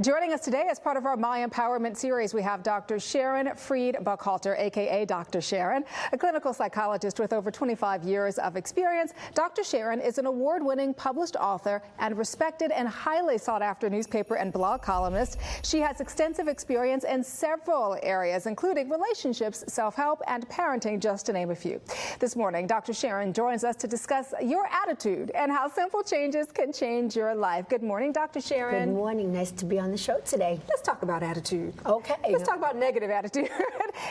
Joining us today as part of our My Empowerment series, we have Dr. Sharon Buchalter, aka Dr. Sharon, a clinical psychologist with over 25 years of experience. Dr. Sharon is an award-winning published author and respected and highly sought-after newspaper and blog columnist. She has extensive experience in several areas, including relationships, self-help, and parenting, just to name a few. This morning, Dr. Sharon joins us to discuss your attitude and how simple changes can change your life. Good morning, Dr. Sharon. Good morning. Nice to be on the show today. Let's talk about attitude. Okay. Let's talk about negative attitude.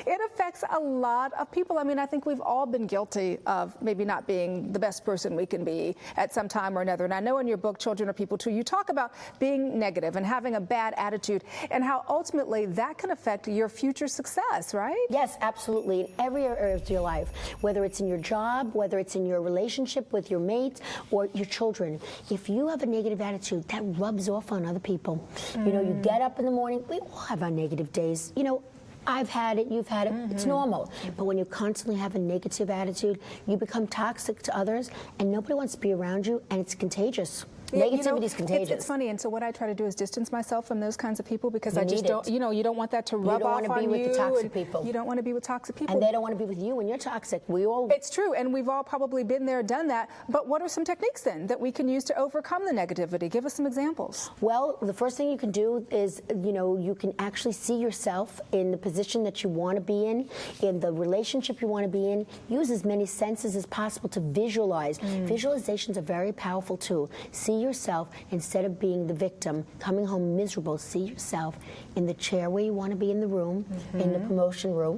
It affects a lot of people. I mean, I think we've all been guilty of maybe not being the best person we can be at some time or another. And I know in your book, Children Are People Too, you talk about being negative and having a bad attitude and how ultimately that can affect your future success, right? Yes, absolutely. In every area of your life, whether it's in your job, whether it's in your relationship with your mates or your children, if you have a negative attitude, that rubs off on other people. You know, you get up in the morning, we all have our negative days. You know, I've had it, you've had it, it's normal. But when you constantly have a negative attitude, you become toxic to others and nobody wants to be around you, and it's contagious. Negativity is contagious. It's funny, and so what I try to do is distance myself from those kinds of people because I just don't, you know, you don't want that to rub off on you. You don't want to be with the toxic people. You don't want to be with toxic people. And they don't want to be with you when you're toxic. We all... It's true, and we've all probably been there, done that. But what are some techniques then that we can use to overcome the negativity? Give us some examples. Well, the first thing you can do is, you know, you can actually see yourself in the position that you want to be in the relationship you want to be in. Use as many senses as possible to visualize. Visualization's a very powerful tool. See yourself instead of being the victim, coming home miserable. See yourself in the chair where you want to be in the room, in the promotion room,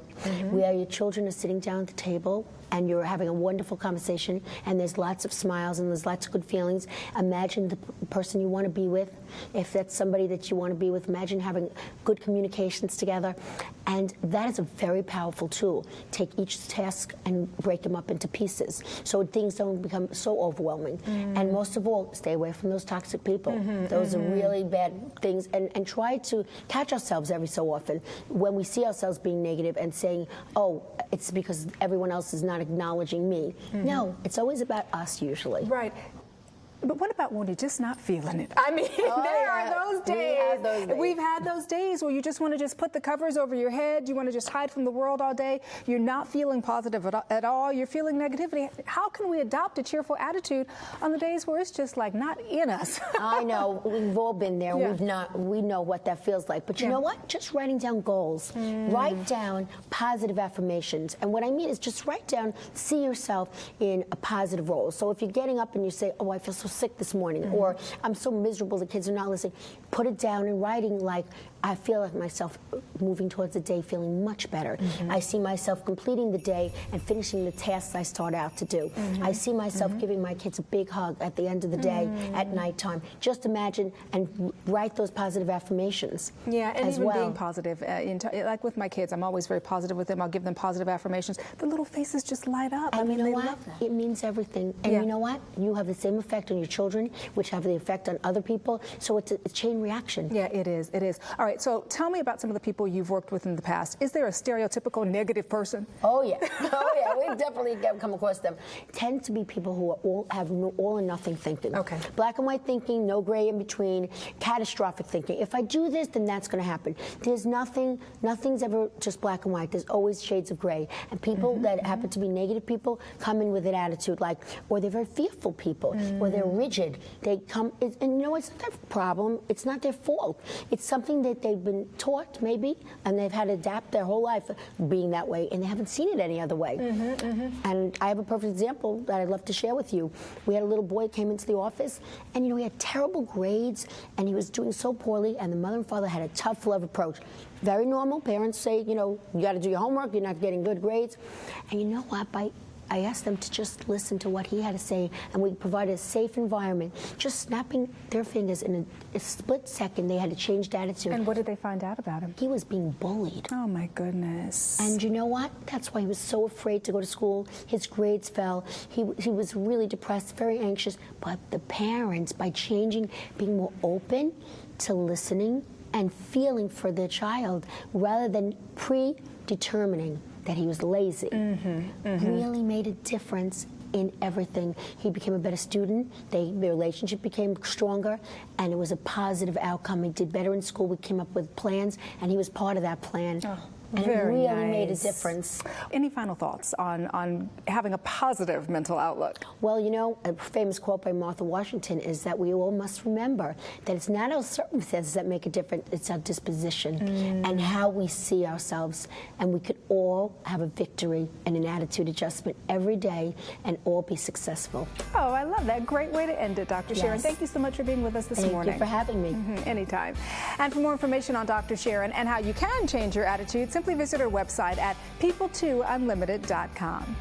where your children are sitting down at the table and you're having a wonderful conversation and there's lots of smiles and there's lots of good feelings. Imagine the person you want to be with. If that's somebody that you want to be with, imagine having good communications together. And that is a very powerful tool. Take each task and break them up into pieces so things don't become so overwhelming. And most of all, stay away from those toxic people. Those are really bad things. And try to catch ourselves every so often when we see ourselves being negative and saying, oh, it's because everyone else is not acknowledging me. No, it's always about us usually. Right. But what about when you're just not feeling it? I mean, there are those days. We've had those days where you just want to just put the covers over your head. You want to just hide from the world all day. You're not feeling positive at all. You're feeling negativity. How can we adopt a cheerful attitude on the days where it's just like not in us? I know. We've all been there. We know what that feels like. But you know what? Just writing down goals. Write down positive affirmations. And what I mean is just write down, see yourself in a positive role. So if you're getting up and you say, oh, I feel so sick this morning, or I'm so miserable the kids are not listening, put it down in writing like, I feel like myself moving towards the day feeling much better. I see myself completing the day and finishing the tasks I start out to do. I see myself giving my kids a big hug at the end of the day at nighttime. Just imagine and write those positive affirmations. Yeah, and even being positive. Like with my kids, I'm always very positive with them. I'll give them positive affirmations. The little faces just light up. And you know what? It means everything. And you know what? You have the same effect on your children, which have the effect on other people. So it's a chain reaction. Yeah, it is. It is. All right. So tell me about some of the people you've worked with in the past. Is there a stereotypical negative person? Oh yeah. Oh yeah. We've definitely come across them. Tend to be people who are have all or nothing thinking. Okay. Black and white thinking, no gray in between. Catastrophic thinking. If I do this, then that's going to happen. There's nothing's ever just black and white. There's always shades of gray. And people that happen to be negative people come in with an attitude like, or they're very fearful people, or they're rigid. They come, and you know, it's not their problem. It's not their fault. It's something that they've been taught, maybe, and they've had to adapt their whole life being that way, and they haven't seen it any other way. And I have a perfect example that I'd love to share with you. We had a little boy came into the office, and you know, he had terrible grades, and he was doing so poorly, and the mother and father had a tough love approach. Very normal. Parents say, you know, you got to do your homework. You're not getting good grades. And you know what? I asked them to just listen to what he had to say, and we provided a safe environment. Just snapping their fingers in a split second, they had to change attitude. And what did they find out about him? He was being bullied. Oh my goodness. And you know what? That's why he was so afraid to go to school. His grades fell. He was really depressed, very anxious. But the parents, by changing, being more open to listening and feeling for their child, rather than predetermining that he was lazy, really made a difference in everything. He became a better student. Their relationship became stronger, and it was a positive outcome. He did better in school. We came up with plans, and he was part of that plan. Oh. And Very it really made a nice. difference. Any final thoughts on having a positive mental outlook? Well, you know, a famous quote by Martha Washington is that we all must remember that it's not our circumstances that make a difference, it's our disposition and how we see ourselves. And we could all have a victory and an attitude adjustment every day and all be successful. Oh, I love that. Great way to end it, Dr. Sharon. Thank you so much for being with us this morning. Thank you for having me. Anytime. And for more information on Dr. Sharon and how you can change your attitude, simply visit her website at people2unlimited.com.